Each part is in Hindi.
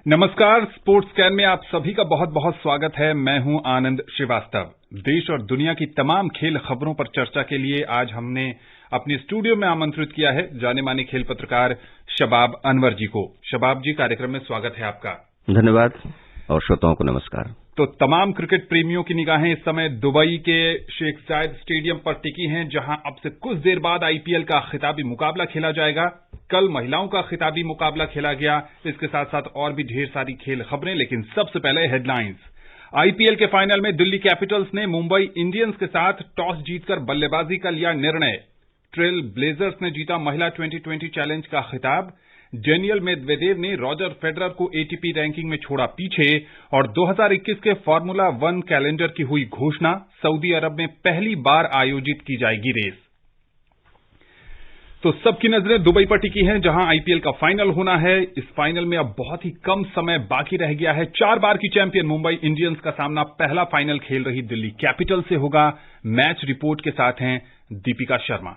नमस्कार। स्पोर्ट्स स्कैन में आप सभी का बहुत बहुत स्वागत है। मैं हूं आनंद श्रीवास्तव। देश और दुनिया की तमाम खेल खबरों पर चर्चा के लिए आज हमने अपने स्टूडियो में आमंत्रित किया है जाने माने खेल पत्रकार शबाब अनवर जी को। शबाब जी, कार्यक्रम में स्वागत है आपका। धन्यवाद और श्रोताओं को नमस्कार। तो तमाम क्रिकेट प्रेमियों की निगाहें इस समय दुबई के शेख जायद स्टेडियम पर टिकी हैं, जहां अब से कुछ देर बाद आईपीएल का खिताबी मुकाबला खेला जाएगा। कल महिलाओं का खिताबी मुकाबला खेला गया। इसके साथ साथ और भी ढेर सारी खेल खबरें, लेकिन सबसे पहले हेडलाइंस। आईपीएल के फाइनल में दिल्ली कैपिटल्स ने मुंबई इंडियंस के साथ टॉस जीतकर बल्लेबाजी का लिया निर्णय। ट्रेल ब्लेजर्स ने जीता महिला 2020 चैलेंज का खिताब। डेनियल मेदवेदेव ने रॉजर फेडरर को एटीपी रैंकिंग में छोड़ा पीछे। और 2021 के फॉर्मूला 1 कैलेंडर की हुई घोषणा। सऊदी अरब में पहली बार आयोजित की जाएगी रेस। तो सबकी नजरें दुबई पर टिकी हैं, जहां आईपीएल का फाइनल होना है। इस फाइनल में अब बहुत ही कम समय बाकी रह गया है। 4 बार की चैंपियन मुंबई इंडियंस का सामना पहला फाइनल खेल रही दिल्ली कैपिटल से होगा। मैच रिपोर्ट के साथ हैं दीपिका शर्मा।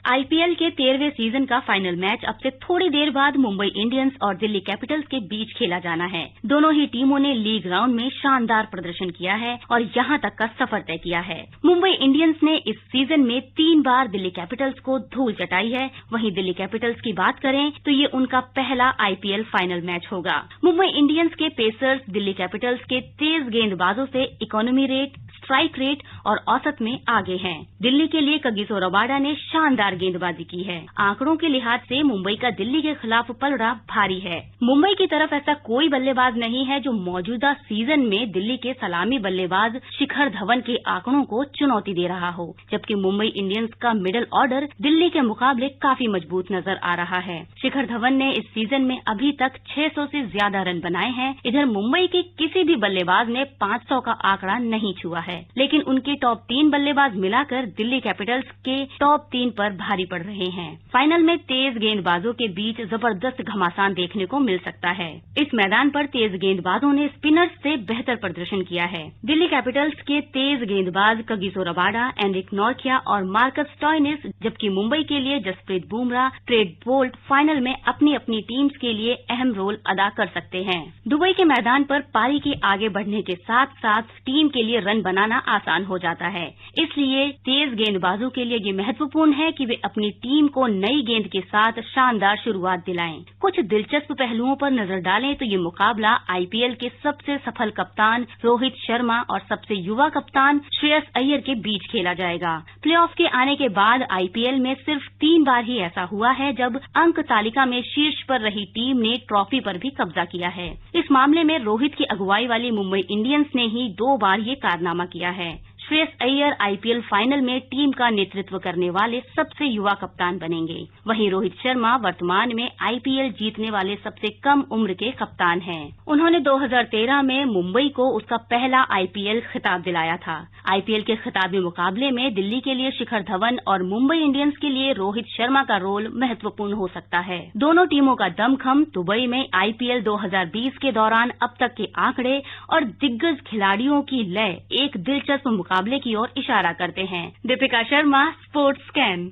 आईपीएल के 13वें सीजन का फाइनल मैच अब से थोड़ी देर बाद मुंबई इंडियंस और दिल्ली कैपिटल्स के बीच खेला जाना है। दोनों ही टीमों ने लीग राउंड में शानदार प्रदर्शन किया है और यहां तक का सफर तय किया है। मुंबई इंडियंस ने इस सीजन में 3 बार दिल्ली कैपिटल्स को धूल चटाई है। वहीं दिल्ली कैपिटल्स की बात करें तो ये उनका पहला आईपीएल फाइनल मैच होगा। मुंबई इंडियंस के पेसर्स दिल्ली कैपिटल्स के तेज गेंदबाजों से इकोनॉमी रेट, स्ट्राइक रेट और औसत में आगे हैं। दिल्ली के लिए कगिसो रबाडा ने शानदार गेंदबाजी की है। आंकड़ों के लिहाज से मुंबई का दिल्ली के खिलाफ पलड़ा भारी है। मुंबई की तरफ ऐसा कोई बल्लेबाज नहीं है जो मौजूदा सीजन में दिल्ली के सलामी बल्लेबाज शिखर धवन के आंकड़ों को चुनौती दे रहा हो, जबकि मुंबई इंडियंस का मिडिल ऑर्डर दिल्ली के मुकाबले काफी मजबूत नजर आ रहा है। शिखर धवन ने इस सीजन में अभी तक 600 से ज्यादा रन बनाए हैं। इधर मुंबई के किसी भी बल्लेबाज ने 500 का आंकड़ा नहीं छुआ है, लेकिन उनके टॉप 3 बल्लेबाज मिलाकर दिल्ली कैपिटल्स के टॉप 3 पर भारी पड़ रहे हैं। फाइनल में तेज गेंदबाजों के बीच जबरदस्त घमासान देखने को मिल सकता है। इस मैदान पर तेज गेंदबाजों ने स्पिनर्स से बेहतर प्रदर्शन किया है। दिल्ली कैपिटल्स के तेज गेंदबाज कगिसो रबाडा, एनरिक नॉर्किया और मार्कस स्टोइनिस, जबकि मुंबई के लिए Jasprit Bumrah, Trent Boult final में अपनी अपनी टीम्स के लिए अहम रोल अदा कर सकते हैं। दुबई के मैदान पर पारी के आगे बढ़ने के साथ साथ टीम के लिए रन बनाना आसान हो जाता है। इसलिए तेज गेंदबाजों के लिए ये महत्वपूर्ण है कि वे अपनी टीम को नई गेंद के साथ शानदार शुरुआत दिलाएं। कुछ दिलचस्प पहलुओं पर नजर डालें तो ये मुकाबला आईपीएल के सबसे सफल कप्तान रोहित शर्मा और सबसे युवा कप्तान श्रेयस अय्यर के बीच खेला जाएगा। प्लेऑफ के आने के बाद आईपीएल में सिर्फ 3 बार ही ऐसा हुआ है जब अंक तालिका में शीर्ष पर रही टीम ने ट्रॉफी पर भी कब्जा किया है। इस मामले में रोहित की अगुवाई वाली मुंबई इंडियंस ने ही 2 बार ये कारनामा किया है। श्रेयस अय्यर आईपीएल फाइनल में टीम का नेतृत्व करने वाले सबसे युवा कप्तान बनेंगे। वहीं रोहित शर्मा वर्तमान में आईपीएल जीतने वाले सबसे कम उम्र के कप्तान हैं। उन्होंने 2013 में मुंबई को उसका पहला आईपीएल खिताब दिलाया था। आईपीएल के खिताबी मुकाबले में दिल्ली के लिए शिखर धवन और मुंबई इंडियंस के लिए रोहित शर्मा का रोल महत्वपूर्ण हो सकता है। दोनों टीमों का दमखम दुबई में आईपीएल 2020 के दौरान अब तक के आंकड़े और दिग्गज खिलाड़ियों की लय एक दिलचस्प मुकाबले की ओर इशारा करते हैं। Deepika Sharma, sports scan.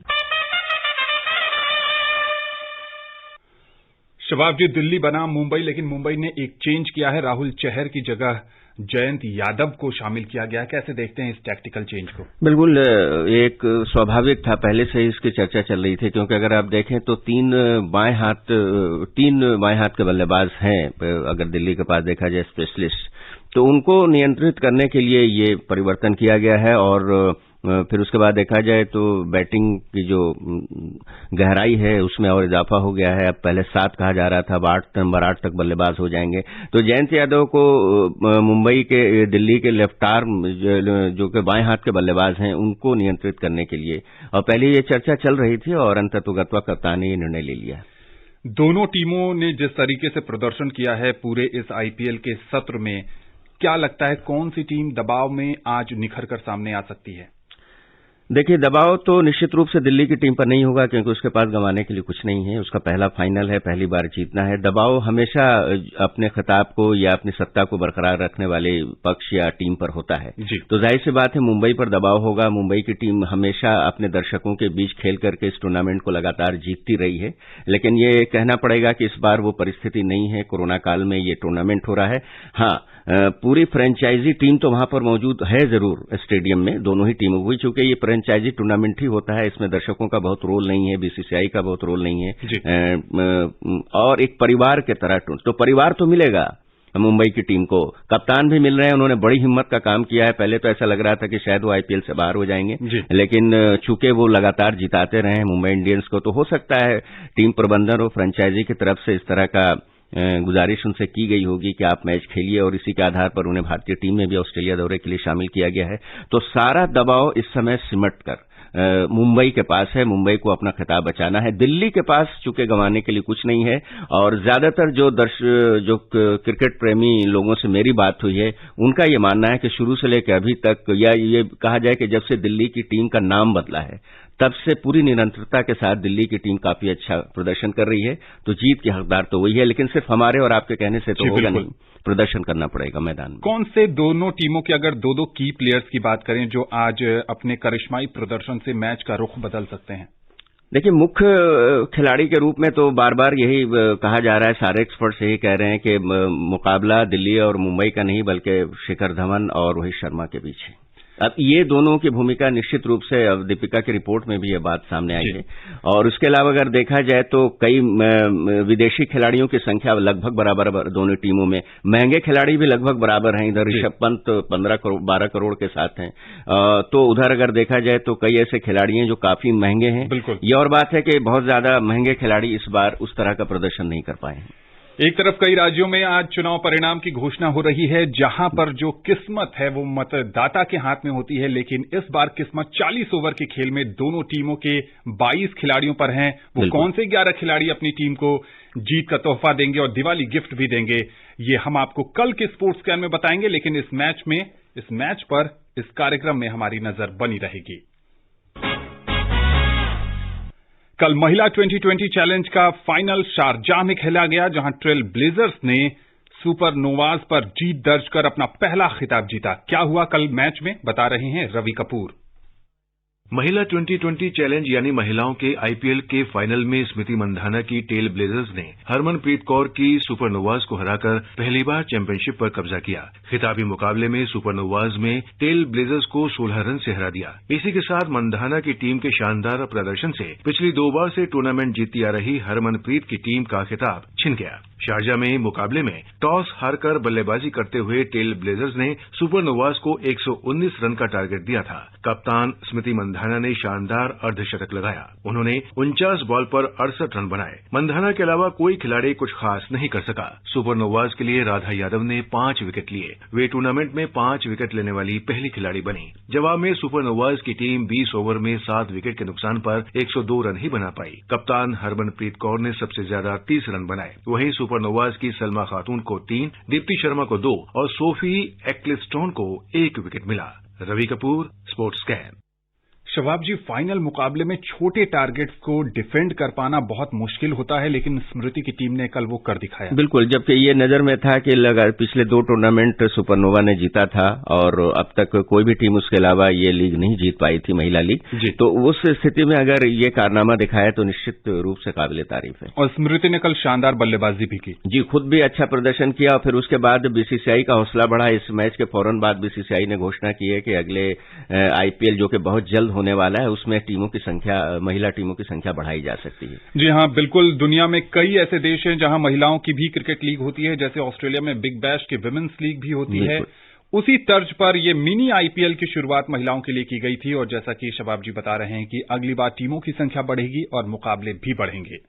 शबाब जी, दिल्ली बना मुंबई, लेकिन मुंबई ने एक चेंज किया है। राहुल चहर की जगह जयंत यादव को शामिल किया गया। कैसे देखते हैं इस टैक्टिकल चेंज को? बिल्कुल एक स्वाभाविक था, पहले से ही इसकी चर्चा चल रही थी, क्योंकि अगर आप देखें तो 3 बाएं हाथ के बल्लेबाज हैं। अगर दिल्ली के पास देखा जाए स्पेशलिस्ट, तो उनको नियंत्रित करने के लिए ये परिवर्तन किया गया है। और फिर उसके बाद देखा जाए तो बैटिंग की जो गहराई है उसमें और इजाफा हो गया है। अब पहले 7 कहा जा रहा था, अब नंबर 8 तक बल्लेबाज हो जाएंगे। तो जयंत यादव को मुंबई के दिल्ली के लेफ्ट आर्म जो कि बाएं हाथ के बल्लेबाज हैं उनको नियंत्रित करने के लिए, और पहले ये चर्चा चल रही थी और अंततः कप्तान ने ये निर्णय ले लिया। दोनों टीमों ने जिस तरीके से प्रदर्शन किया है पूरे इस आईपीएल के सत्र में, क्या लगता है कौन सी टीम दबाव में आज निखर कर सामने आ सकती है? देखिए, दबाव तो निश्चित रूप से दिल्ली की टीम पर नहीं होगा, क्योंकि उसके पास गंवाने के लिए कुछ नहीं है। उसका पहला फाइनल है, पहली बार जीतना है। दबाव हमेशा अपने खिताब को या अपनी सत्ता को बरकरार रखने वाले पक्ष या टीम पर होता है। तो जाहिर सी बात है, मुंबई पर दबाव होगा। मुंबई की टीम हमेशा अपने दर्शकों के बीच खेल करके इस टूर्नामेंट को लगातार जीतती रही है, लेकिन ये कहना पड़ेगा कि इस बार वो परिस्थिति नहीं है। कोरोना काल में ये टूर्नामेंट हो रहा है। हाँ, पूरी फ्रेंचाइजी टीम तो वहां पर मौजूद है जरूर स्टेडियम में, दोनों ही टीमों की, चूंकि ये फ्रेंचाइजी टूर्नामेंट ही होता है। इसमें दर्शकों का बहुत रोल नहीं है, बीसीसीआई का बहुत रोल नहीं है, और एक परिवार के तरह तो परिवार तो मिलेगा मुंबई की टीम को। कप्तान भी मिल रहे हैं, उन्होंने बड़ी हिम्मत का काम किया है। पहले तो ऐसा लग रहा था कि शायद वो आईपीएल से बाहर हो जाएंगे, लेकिन चूंकि वो लगातार जिताते रहे हैं मुंबई इंडियंस को, तो हो सकता है टीम प्रबंधन और फ्रेंचाइजी की तरफ से इस तरह का गुजारिश उनसे की गई होगी कि आप मैच खेलिए, और इसी के आधार पर उन्हें भारतीय टीम में भी ऑस्ट्रेलिया दौरे के लिए शामिल किया गया है। तो सारा दबाव इस समय सिमट कर मुंबई के पास है। मुंबई को अपना खिताब बचाना है। दिल्ली के पास चूंकि गंवाने के लिए कुछ नहीं है, और ज्यादातर जो क्रिकेट प्रेमी लोगों से मेरी बात हुई है, उनका ये मानना है कि शुरू से लेकर अभी तक, या ये कहा जाए कि जब से दिल्ली की टीम का नाम बदला है, तब से पूरी निरंतरता के साथ दिल्ली की टीम काफी अच्छा प्रदर्शन कर रही है। तो जीत के हकदार तो वही है, लेकिन सिर्फ हमारे और आपके कहने से तो होगा नहीं, प्रदर्शन करना पड़ेगा मैदान में। कौन से दोनों टीमों के अगर दो की प्लेयर्स की बात करें जो आज अपने करिश्माई प्रदर्शन से मैच का रुख बदल सकते हैं? देखिए, मुख्य खिलाड़ी के रूप में तो बार बार यही कहा जा रहा है, सारे एक्सपर्ट्स यही कह रहे हैं कि मुकाबला दिल्ली और मुंबई का नहीं, बल्कि शिखर धवन और रोहित शर्मा के बीच है। अब ये दोनों की भूमिका निश्चित रूप से, दीपिका की रिपोर्ट में भी ये बात सामने आई है। और उसके अलावा अगर देखा जाए तो कई विदेशी खिलाड़ियों की संख्या लगभग बराबर दोनों टीमों में। महंगे खिलाड़ी भी लगभग बराबर हैं। इधर ऋषभ पंत 12 करोड़ के साथ हैं, तो उधर अगर देखा जाए तो कई ऐसे खिलाड़ी हैं जो काफी महंगे हैं। ये और बात है कि बहुत ज्यादा महंगे खिलाड़ी इस बार उस तरह का प्रदर्शन नहीं कर पाए हैं। एक तरफ कई राज्यों में आज चुनाव परिणाम की घोषणा हो रही है, जहां पर जो किस्मत है वो मतदाता के हाथ में होती है, लेकिन इस बार किस्मत 40 ओवर के खेल में दोनों टीमों के 22 खिलाड़ियों पर हैं। वो कौन से 11 खिलाड़ी अपनी टीम को जीत का तोहफा देंगे और दिवाली गिफ्ट भी देंगे, ये हम आपको कल के स्पोर्ट्स स्कैन में बताएंगे। लेकिन इस मैच पर इस कार्यक्रम में हमारी नजर बनी रहेगी। कल महिला 2020 चैलेंज का फाइनल शारजाह में खेला गया, जहां ट्रेल ब्लेजर्स ने सुपर नोवाज पर जीत दर्ज कर अपना पहला खिताब जीता। क्या हुआ कल मैच में, बता रहे हैं रवि कपूर। महिला 2020 चैलेंज यानी महिलाओं के आईपीएल के फाइनल में स्मृति मंधाना की टेल ब्लेजर्स ने हरमनप्रीत कौर की सुपरनोवाज को हराकर पहली बार चैंपियनशिप पर कब्जा किया। खिताबी मुकाबले में सुपरनोवाज में टेल ब्लेजर्स को 16 रन से हरा दिया। इसी के साथ मंधाना की टीम के शानदार प्रदर्शन से पिछली 2 बार से टूर्नामेंट जीतती आ रही हरमनप्रीत की टीम का खिताब छिन गया। शारजाह में मुकाबले में टॉस हारकर बल्लेबाजी करते हुए टेल ब्लेजर्स ने सुपरनोवाज को 119 रन का टारगेट दिया था। कप्तान स्मृति मंधाना ने शानदार अर्धशतक लगाया। उन्होंने 49 बॉल पर 68 रन बनाए। मंधाना के अलावा कोई खिलाड़ी कुछ खास नहीं कर सका। सुपरनोवाज के लिए राधा यादव ने 5 विकेट लिए। वे टूर्नामेंट में 5 विकेट लेने वाली पहली खिलाड़ी बनी। जवाब में सुपरनोवाज की टीम 20 ओवर में 7 विकेट के नुकसान पर 102 रन ही बना पाई। कप्तान हरमनप्रीत कौर ने सबसे ज्यादा 30 रन बनाए। वहीं सुपरनोवाज की सलमा खातून को 3, दीप्ति शर्मा को 2 और सोफी एक्लिस्टोन को 1 विकेट मिला। Ravi Kapoor, sports scan. Shabab ji, final मुकाबले में छोटे टारगेट्स को डिफेंड कर पाना बहुत मुश्किल होता है, लेकिन स्मृति की टीम ने कल वो कर दिखाया। बिल्कुल, जबकि ये नजर में था कि पिछले 2 टूर्नामेंट सुपरनोवा ने जीता था और अब तक कोई भी टीम उसके अलावा ये लीग नहीं जीत पाई थी, महिला लीग। तो उस स्थिति में अगर ये कारनामा दिखाया तो निश्चित रूप से काबिले तारीफ है। और स्मृति ने कल शानदार बल्लेबाजी भी की। जी, खुद भी अच्छा प्रदर्शन किया और फिर उसके बाद बीसीसीआई का हौसला बढ़ा। इस मैच के फौरन बाद बीसीसीआई ने घोषणा की है कि अगले आईपीएल जो कि बहुत जल्द होने वाला है, उसमें टीमों की संख्या, महिला टीमों की संख्या बढ़ाई जा सकती है। जी हां, बिल्कुल। दुनिया में कई ऐसे देश हैं जहां महिलाओं की भी क्रिकेट लीग होती है, जैसे ऑस्ट्रेलिया में बिग बैश की विमेंस लीग भी होती है। उसी तर्ज पर ये मिनी आईपीएल की शुरुआत महिलाओं के लिए की गई थी, और जैसा कि शबाब जी बता रहे हैं कि अगली बार टीमों की संख्या बढ़ेगी और मुकाबले भी बढ़ेंगे।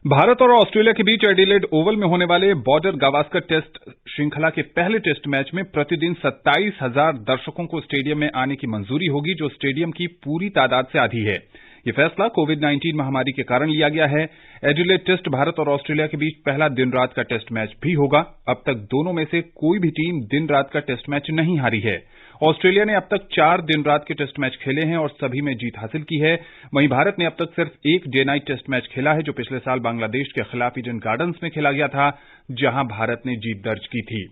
भारत और ऑस्ट्रेलिया के बीच एडिलेड ओवल में होने वाले बॉर्डर गावस्कर टेस्ट श्रृंखला के पहले टेस्ट मैच में प्रतिदिन 27,000 दर्शकों को स्टेडियम में आने की मंजूरी होगी, जो स्टेडियम की पूरी तादाद से आधी है। ये फैसला कोविड-19 महामारी के कारण लिया गया है। एडिलेड टेस्ट भारत और ऑस्ट्रेलिया के बीच पहला दिन रात का टेस्ट मैच भी होगा। अब तक दोनों में से कोई भी टीम दिन रात का टेस्ट मैच नहीं हारी है। ऑस्ट्रेलिया ने अब तक 4 दिन रात के टेस्ट मैच खेले हैं और सभी में जीत हासिल की है। वहीं भारत ने अब तक सिर्फ एक डे नाइट टेस्ट मैच खेला है, जो पिछले साल बांग्लादेश के खिलाफ ईडन गार्डन्स में खेला गया था, जहां भारत ने जीत दर्ज की थी।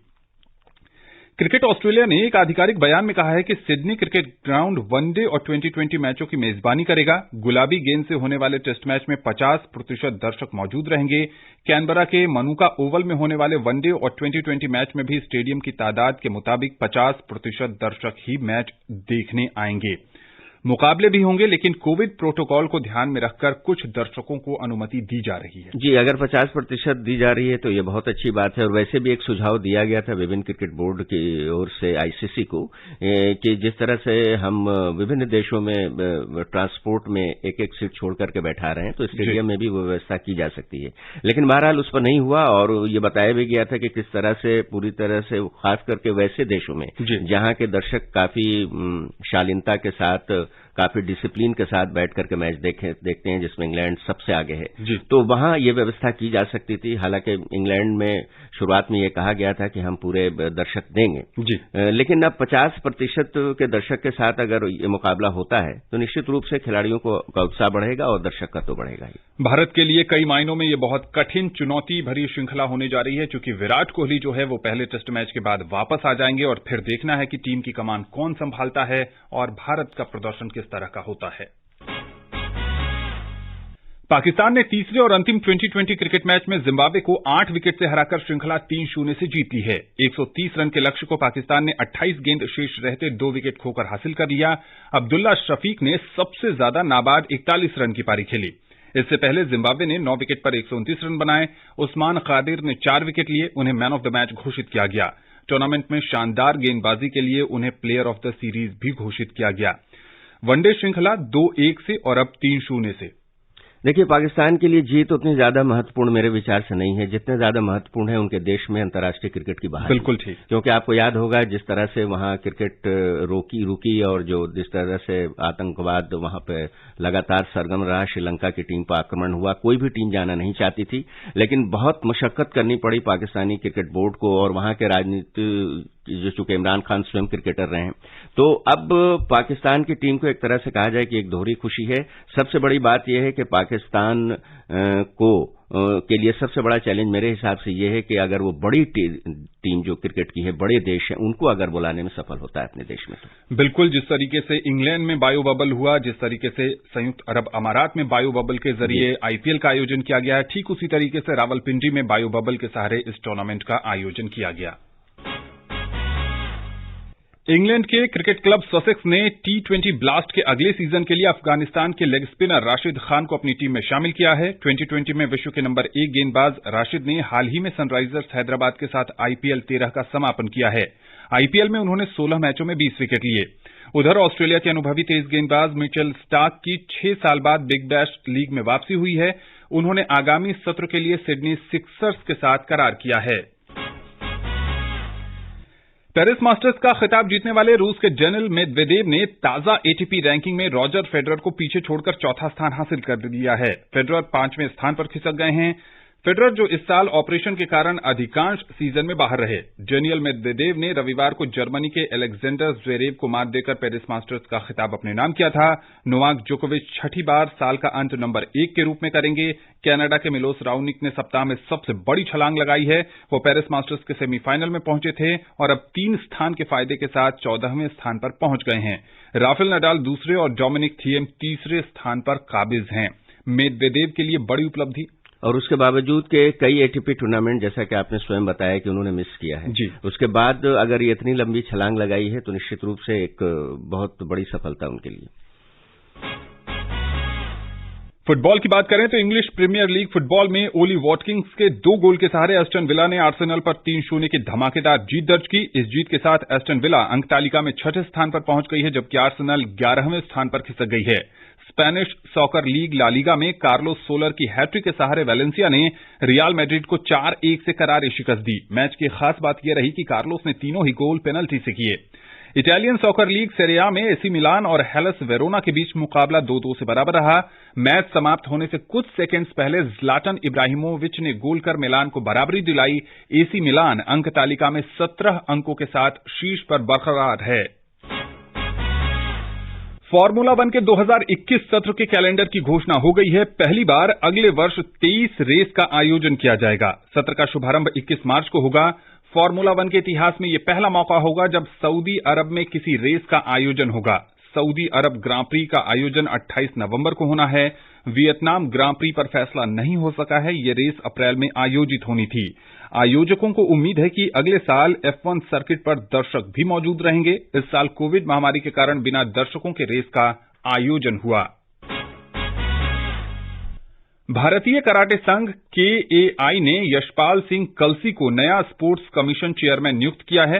क्रिकेट ऑस्ट्रेलिया ने एक आधिकारिक बयान में कहा है कि सिडनी क्रिकेट ग्राउंड वनडे और 2020 मैचों की मेजबानी करेगा। गुलाबी गेंद से होने वाले टेस्ट मैच में 50% दर्शक मौजूद रहेंगे। कैनबरा के मनुका ओवल में होने वाले वनडे और 2020 मैच में भी स्टेडियम की तादाद के मुताबिक 50% दर्शक ही मैच देखने आएंगे। मुकाबले भी होंगे, लेकिन कोविड प्रोटोकॉल को ध्यान में रखकर कुछ दर्शकों को अनुमति दी जा रही है। जी, अगर 50% दी जा रही है तो ये बहुत अच्छी बात है। और वैसे भी एक सुझाव दिया गया था विभिन्न क्रिकेट बोर्ड की ओर से आईसीसी को कि जिस तरह से हम विभिन्न देशों में ट्रांसपोर्ट में एक सीट छोड़ करके बैठा रहे हैं, तो स्टेडियम में भी वो व्यवस्था की जा सकती है। लेकिन बहरहाल उस पर नहीं हुआ और ये बताया भी गया था कि किस तरह से पूरी तरह से खास करके वैसे देशों में जहां के दर्शक काफी शालीनता के साथ, काफी डिसिप्लिन के साथ बैठ करके मैच देखते हैं, जिसमें इंग्लैंड सबसे आगे है, तो वहां ये व्यवस्था की जा सकती थी। हालांकि इंग्लैंड में शुरुआत में ये कहा गया था कि हम पूरे दर्शक देंगे, लेकिन अब 50% के दर्शक के साथ अगर ये मुकाबला होता है तो निश्चित रूप से खिलाड़ियों का उत्साह बढ़ेगा और दर्शक का तो बढ़ेगा ही। भारत के लिए कई मायनों में ये बहुत कठिन, चुनौती भरी श्रृंखला होने जा रही है, क्योंकि विराट कोहली जो है वो पहले टेस्ट मैच के बाद वापस आ जाएंगे और फिर देखना है कि टीम की कमान कौन संभालता है और भारत का प्रदर्शन किस तरह का होता है। पाकिस्तान ने तीसरे और अंतिम 2020 क्रिकेट मैच में जिम्बाब्वे को 8 विकेट से हराकर श्रृंखला 3-0 से जीत ली है। 130 रन के लक्ष्य को पाकिस्तान ने 28 गेंद शेष रहते 2 विकेट खोकर हासिल कर लिया। अब्दुल्ला शफीक ने सबसे ज्यादा नाबाद 41 रन की पारी खेली। इससे पहले जिम्बाब्वे ने 9 विकेट पर 129 रन बनाए। उस्मान कादिर ने 4 विकेट लिए, उन्हें मैन ऑफ द मैच घोषित किया गया। टूर्नामेंट में शानदार गेंदबाजी के लिए उन्हें प्लेयर ऑफ द सीरीज भी घोषित किया गया। वनडे श्रृंखला 2-1 से और अब 3-0 से। देखिए, पाकिस्तान के लिए जीत उतनी ज्यादा महत्वपूर्ण मेरे विचार से नहीं है जितने ज्यादा महत्वपूर्ण है उनके देश में अंतर्राष्ट्रीय क्रिकेट की बहाली। बिल्कुल ठीक, क्योंकि आपको याद होगा जिस तरह से वहां क्रिकेट रुकी और जो जिस तरह से आतंकवाद वहां पे लगातार सरगर्म रहा, श्रीलंका की टीम पर आक्रमण हुआ, कोई भी टीम जाना नहीं चाहती थी, लेकिन बहुत मशक्कत करनी पड़ी पाकिस्तानी क्रिकेट बोर्ड को और वहां के राजनीति, जो चूंकि इमरान खान स्वयं क्रिकेटर रहे हैं, तो अब पाकिस्तान की टीम को एक तरह से कहा जाए कि एक दोहरी खुशी है। सबसे बड़ी बात यह है कि पाकिस्तान के लिए सबसे बड़ा चैलेंज मेरे हिसाब से यह है कि अगर वो बड़ी टीम जो क्रिकेट की है, बड़े देश है, उनको अगर बुलाने में सफल होता है अपने देश में तो। बिल्कुल, जिस तरीके से इंग्लैंड में बायो बबल हुआ, जिस तरीके से संयुक्त अरब अमारात में बायो बबल के जरिए आईपीएल का आयोजन किया गया है, ठीक उसी तरीके से रावलपिंडी में बायो बबल के सहारे इस टूर्नामेंट का आयोजन किया गया। इंग्लैंड के क्रिकेट क्लब ससेक्स ने T20 ब्लास्ट के अगले सीजन के लिए अफगानिस्तान के लेग स्पिनर राशिद खान को अपनी टीम में शामिल किया है। 2020 में विश्व के नंबर 1 गेंदबाज राशिद ने हाल ही में सनराइजर्स हैदराबाद के साथ आईपीएल 13 का समापन किया है। आईपीएल में उन्होंने 16 मैचों में 20 विकेट लिए। उधर ऑस्ट्रेलिया के अनुभवी तेज गेंदबाज मिचेल स्टार्क की 6 साल बाद बिग बैश लीग में वापसी हुई है। उन्होंने आगामी सत्र के लिए सिडनी सिक्सर्स के साथ करार किया है। पेरिस मास्टर्स का खिताब जीतने वाले रूस के डेनिल मेदवेदेव ने ताजा एटीपी रैंकिंग में रॉजर फेडरर को पीछे छोड़कर चौथा स्थान हासिल कर लिया है। फेडरर 5वें स्थान पर खिसक गए हैं। फेडरर जो इस साल ऑपरेशन के कारण अधिकांश सीजन में बाहर रहे। डेनियल मेदवेदेव ने रविवार को जर्मनी के अलेक्जेंडर ज़्वेरेव को मात देकर पेरिस मास्टर्स का खिताब अपने नाम किया था। नोवाक जोकोविच छठी बार साल का अंत नंबर 1 के रूप में करेंगे। कनाडा के मिलोस राउनिक ने सप्ताह में सबसे बड़ी छलांग लगाई है। वो पेरिस मास्टर्स के सेमीफाइनल में पहुंचे थे और अब 3 स्थान के फायदे के साथ 14वें स्थान पर पहुंच गए हैं। राफेल नडाल दूसरे और डोमिनिक थिएम तीसरे स्थान पर काबिज हैं। मेदवेदेव के लिए बड़ी उपलब्धि, और उसके बावजूद के कई एटीपी टूर्नामेंट, जैसा कि आपने स्वयं बताया कि उन्होंने मिस किया है जी। उसके बाद अगर ये इतनी लंबी छलांग लगाई है तो निश्चित रूप से एक बहुत बड़ी सफलता उनके लिए। फुटबॉल की बात करें तो इंग्लिश प्रीमियर लीग फुटबॉल में ओली वॉटकिंस के 2 गोल के सहारे एस्टन विला ने आर्सेनल पर 3-0 की धमाकेदार जीत दर्ज की। इस जीत के साथ एस्टन विला अंक तालिका में 6ठे स्थान पर पहुंच गई है, जबकि आर्सेनल 11वें स्थान पर खिसक गई है। Spanish soccer league La Liga में कार्लोस सोलर की हैट्रिक के सहारे वेलेंसिया ने रियल मैड्रिड को 4-1 से करारी शिकस्त दी। मैच की खास बात यह रही कि कार्लोस ने तीनों ही गोल पेनल्टी से किए। इटालियन सॉकर लीग सेrie A में एसी मिलान और हेलस वेरोना के बीच मुकाबला 2-2 से बराबर रहा। मैच समाप्त होने से कुछ सेकंड्स पहले ज़्लाटन इब्राहिमोविच ने गोल कर मिलान को बराबरी दिलाई। एसी मिलान अंक तालिका में 17 अंकों के साथ शीर्ष पर बरकरार है। फार्मूला 1 के 2021 सत्र के कैलेंडर की घोषणा हो गई है। पहली बार अगले वर्ष 23 रेस का आयोजन किया जाएगा। सत्र का शुभारंभ 21 मार्च को होगा। फार्मूला 1 के इतिहास में यह पहला मौका होगा जब सऊदी अरब में किसी रेस का आयोजन होगा। सऊदी अरब ग्रां प्री का आयोजन 28 नवंबर को होना है। वियतनाम ग्रां प्री पर फैसला नहीं हो सका है। यह रेस अप्रैल में आयोजित होनी थी। आयोजकों को उम्मीद है कि अगले साल F1 सर्किट पर दर्शक भी मौजूद रहेंगे। इस साल कोविड महामारी के कारण बिना दर्शकों के रेस का आयोजन हुआ। भारतीय कराटे संघ KAI ने यशपाल सिंह कलसी को नया स्पोर्ट्स कमीशन चेयरमैन नियुक्त किया है।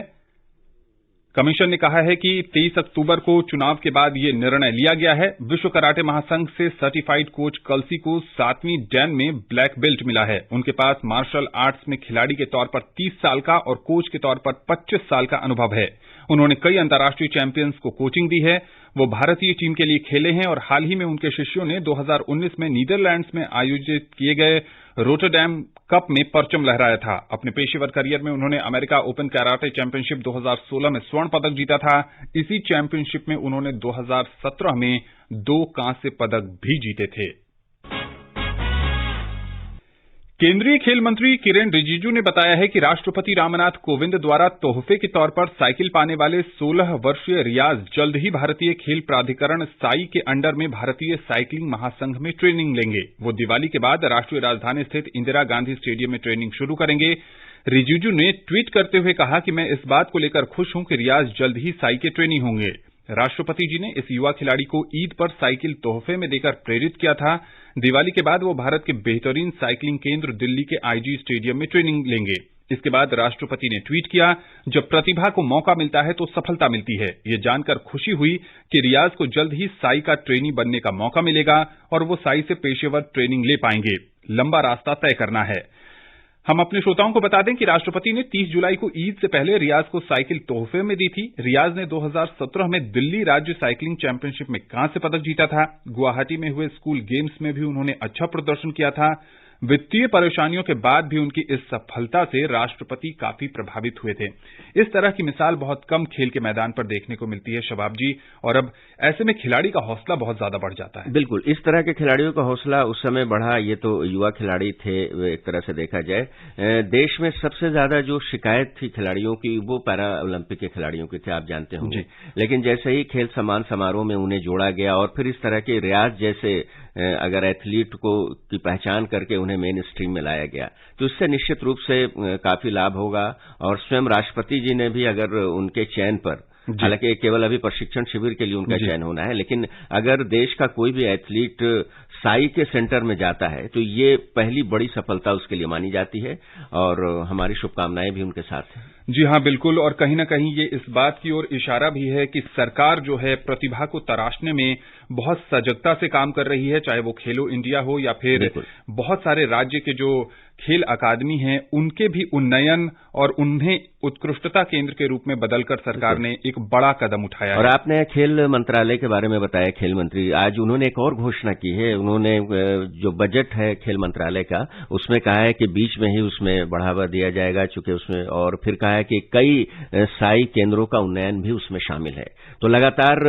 कमीशन ने कहा है कि 23 अक्टूबर को चुनाव के बाद यह निर्णय लिया गया है। विश्व कराटे महासंघ से सर्टिफाइड कोच कलसी को 7वीं डैन में ब्लैक बेल्ट मिला है। उनके पास मार्शल आर्ट्स में खिलाड़ी के तौर पर 30 साल का और कोच के तौर पर 25 साल का अनुभव है। उन्होंने कई अंतर्राष्ट्रीय चैंपियंस को कोचिंग दी है। वो भारतीय टीम के लिए खेले हैं और हाल ही में उनके शिष्यों ने 2019 में नीदरलैंड्स में आयोजित किए गए रोटरडैम कप में परचम लहराया था। अपने पेशेवर करियर में उन्होंने अमेरिका ओपन कराटे चैंपियनशिप 2016 में स्वर्ण पदक जीता था। इसी चैंपियनशिप में उन्होंने 2017 में 2 कांस्य पदक भी जीते थे। केंद्रीय खेल मंत्री किरेन रिजिजू ने बताया है कि राष्ट्रपति रामनाथ कोविंद द्वारा तोहफे के तौर पर साइकिल पाने वाले 16 वर्षीय रियाज जल्द ही भारतीय खेल प्राधिकरण साई के अंडर में भारतीय साइकिलिंग महासंघ में ट्रेनिंग लेंगे। वो दिवाली के बाद राष्ट्रीय राजधानी स्थित इंदिरा गांधी स्टेडियम में ट्रेनिंग शुरू करेंगे। रिजिजू ने ट्वीट करते हुए कहा कि मैं इस बात को लेकर खुश हूं कि रियाज जल्द ही साई के ट्रेनी होंगे। राष्ट्रपति जी ने इस युवा खिलाड़ी को ईद पर साइकिल तोहफे में देकर प्रेरित किया था। दिवाली के बाद वो भारत के बेहतरीन साइकिलिंग केंद्र दिल्ली के IG स्टेडियम में ट्रेनिंग लेंगे। इसके बाद राष्ट्रपति ने ट्वीट किया, जब प्रतिभा को मौका मिलता है तो सफलता मिलती है। ये जानकर खुशी हुई कि रियाज को जल्द ही साई का ट्रेनी बनने का मौका मिलेगा और वो साई से पेशेवर ट्रेनिंग ले पाएंगे। लंबा रास्ता तय करना है। हम अपने श्रोताओं को बता दें कि राष्ट्रपति ने 30 जुलाई को ईद से पहले रियाज को साइकिल तोहफे में दी थी। रियाज ने 2017 में दिल्ली राज्य साइकिलिंग चैंपियनशिप में कांस्य पदक जीता था। गुवाहाटी में हुए स्कूल गेम्स में भी उन्होंने अच्छा प्रदर्शन किया था। वित्तीय परेशानियों के बाद भी उनकी इस सफलता से राष्ट्रपति काफी प्रभावित हुए थे। इस तरह की मिसाल बहुत कम खेल के मैदान पर देखने को मिलती है शबाब जी, और अब ऐसे में खिलाड़ी का हौसला बहुत ज्यादा बढ़ जाता है। बिल्कुल, इस तरह के खिलाड़ियों का हौसला उस समय बढ़ा। ये तो युवा खिलाड़ी थे एक तरह से देखा जाए। देश में सबसे ज्यादा जो शिकायत थी खिलाड़ियों की वो पैरा ओलंपिक के खिलाड़ियों की थी, आप जानते होंगे। लेकिन जैसे ही खेल सम्मान समारोह में उन्हें जोड़ा गया और फिर इस तरह के रियाज जैसे अगर एथलीट को की पहचान करके उन्हें मेन स्ट्रीम में लाया गया तो इससे निश्चित रूप से काफी लाभ होगा। और स्वयं राष्ट्रपति जी ने भी अगर उनके चयन पर, हालांकि केवल अभी प्रशिक्षण शिविर के लिए उनका चयन होना है, लेकिन अगर देश का कोई भी एथलीट साई के सेंटर में जाता है तो ये पहली बड़ी सफलता उसके लिए मानी जाती है और हमारी शुभकामनाएं भी उनके साथ हैं। जी हां, बिल्कुल। और कहीं न कहीं ये इस बात की ओर इशारा भी है कि सरकार जो है प्रतिभा को तराशने में बहुत सजगता से काम कर रही है, चाहे वो खेलो इंडिया हो या फिर बहुत सारे राज्य के जो खेल अकादमी हैं उनके भी उन्नयन और उन्हें उत्कृष्टता केंद्र के रूप में बदलकर सरकार ने एक बड़ा कदम उठाया है। और आपने खेल मंत्रालय के बारे में बताया, खेल मंत्री आज उन्होंने एक और घोषणा की है। उन्होंने जो बजट है खेल मंत्रालय का उसमें कहा है कि बीच में ही उसमें बढ़ावा दिया जाएगा, चूंकि उसमें, और फिर कहा है कि कई साई केंद्रों का उन्नयन भी उसमें शामिल है। तो लगातार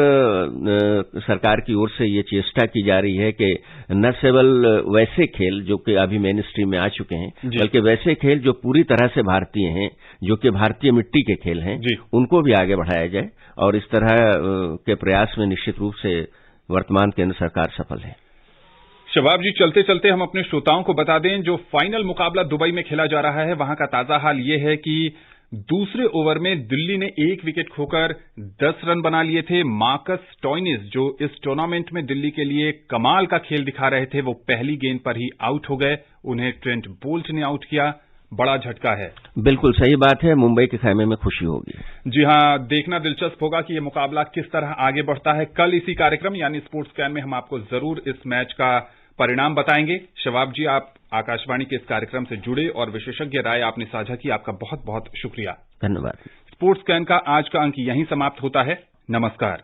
सरकार की ओर से ये चेष्टा की जा रही है कि न केवल वैसे खेल जो कि अभी मेन स्ट्रीम में आ चुके हैं, बल्कि वैसे खेल जो पूरी तरह से भारतीय हैं, जो कि भारतीय मिट्टी के खेल हैं, उनको भी आगे बढ़ाया जाए। और इस तरह के प्रयास में निश्चित रूप से वर्तमान केंद्र सरकार सफल है। शबाब जी, चलते चलते हम अपने श्रोताओं को बता दें जो फाइनल मुकाबला दुबई में खेला जा रहा है वहां का ताजा हाल ये है कि दूसरे ओवर में दिल्ली ने 1 विकेट खोकर 10 रन बना लिए थे। मार्कस स्टोइनिस जो इस टूर्नामेंट में दिल्ली के लिए कमाल का खेल दिखा रहे थे वो पहली गेंद पर ही आउट हो गए। उन्हें ट्रेंट बोल्ट ने आउट किया। बड़ा झटका है। बिल्कुल सही बात है। मुंबई के खेमे में खुशी होगी। जी हां, देखना दिलचस्प होगा कि यह मुकाबला किस तरह आगे बढ़ता है। कल इसी कार्यक्रम यानी स्पोर्ट्स कैन में हम आपको जरूर इस मैच का परिणाम बताएंगे। शबाब जी, आप आकाशवाणी के इस कार्यक्रम से जुड़े और विशेषज्ञ राय आपने साझा की, आपका बहुत बहुत शुक्रिया। धन्यवाद। स्पोर्ट्स कैन का आज का अंक यहीं समाप्त होता है। नमस्कार।